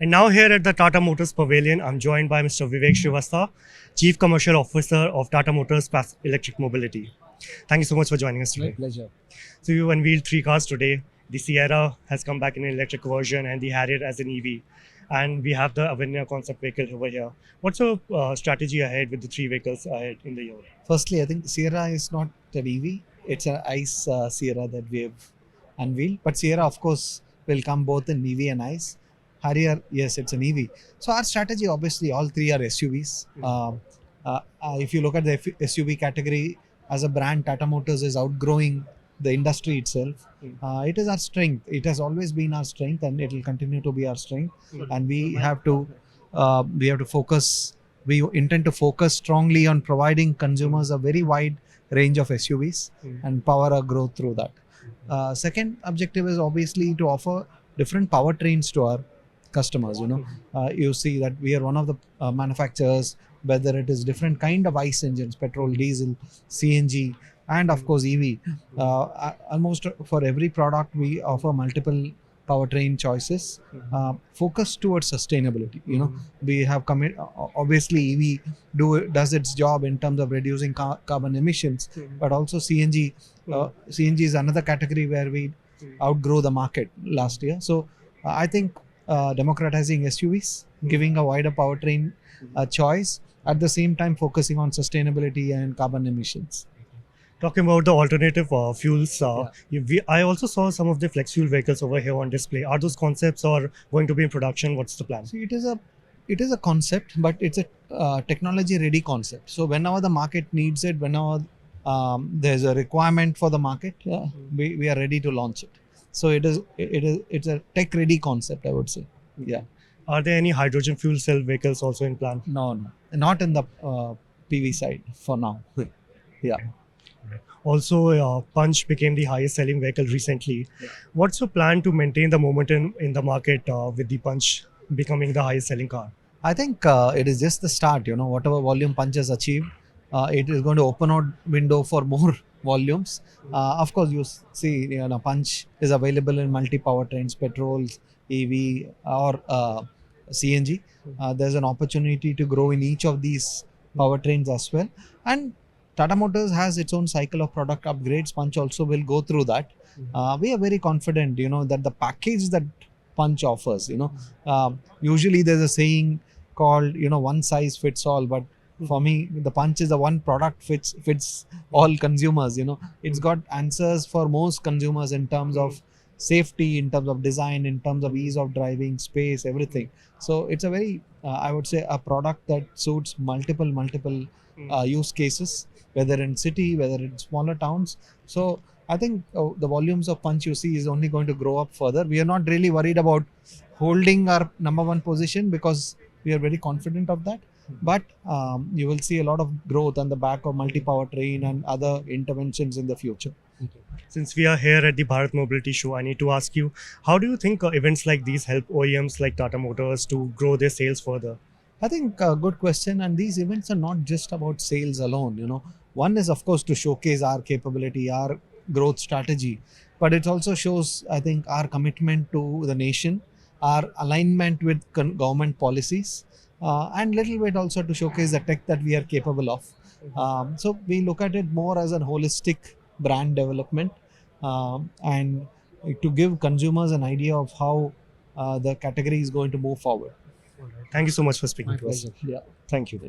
And now here at the Tata Motors Pavilion, I'm joined by Mr. Vivek Srivatsa, Chief Commercial Officer of Tata Motors Electric Mobility. Thank you so much for joining us My today. pleasure. So you unveiled three cars today. The Sierra has come back in an electric version and the Harrier as an EV. And we have the Avenir concept vehicle over here. What's your strategy ahead with the three vehicles ahead in the year? Firstly, I think Sierra is not an EV. It's an ICE Sierra that we have unveiled. But Sierra, of course, will come both in EV and ICE. Harrier, yes, it's an EV. So our strategy, obviously, all three are SUVs. If you look at the SUV category, as a brand, Tata Motors is outgrowing the industry itself. It is our strength. It has always been our strength, and it will continue to be our strength. And we have to focus. We intend to focus strongly on providing consumers a very wide range of SUVs and power our growth through that. Second objective is obviously to offer different powertrains to our customers. You see that we are one of the manufacturers, whether it is different kind of ICE engines, petrol, diesel, CNG, and of course EV. Almost for every product, we offer multiple powertrain choices focused towards sustainability. We have obviously EV does its job in terms of reducing carbon emissions, but also CNG. CNG is another category where we outgrow the market last year. So I think democratizing SUVs, giving a wider powertrain choice, at the same time focusing on sustainability and carbon emissions. Talking about the alternative fuels, I also saw some of the flex fuel vehicles over here on display. Are those concepts or going to be in production? What's the plan? See, it is a concept, but it's a technology ready concept. So whenever the market needs it, whenever there's a requirement for the market, we are ready to launch it. So it's a tech ready concept, I would say. Yeah. Are there any hydrogen fuel cell vehicles also in plan? No, not in the PV side for now. Yeah. Also, Punch became the highest selling vehicle recently. What's your plan to maintain the momentum in the market with the Punch becoming the highest selling car? I think it is just the start. Whatever volume Punch has achieved, it is going to open a window for more volumes. Of course, you see, Punch is available in multi powertrains, petrols, EV, or CNG. There's an opportunity to grow in each of these powertrains as well. And Tata Motors has its own cycle of product upgrades. Punch also will go through that. We are very confident, that the package that Punch offers, usually there's a saying called, one size fits all. But for me, the Punch is the one product fits all consumers. It's got answers for most consumers in terms of safety, in terms of design, in terms of ease of driving, space, everything. So it's a very, I would say, a product that suits multiple use cases, whether in city, whether in smaller towns. So I think the volumes of Punch you see is only going to grow up further. We are not really worried about holding our number one position because we are very confident of that. But you will see a lot of growth on the back of multi-powertrain and other interventions in the future. Since we are here at the Bharat Mobility Show, I need to ask you, how do you think events like these help OEMs like Tata Motors to grow their sales further? I think a good question. And these events are not just about sales alone. One is, of course, to showcase our capability, our growth strategy, but it also shows, I think, our commitment to the nation, our alignment with government policies, and little bit also to showcase the tech that we are capable of. So we look at it more as a holistic brand development, and to give consumers an idea of how the category is going to move forward. Thank you so much for speaking My to us. pleasure. Yeah. Thank you.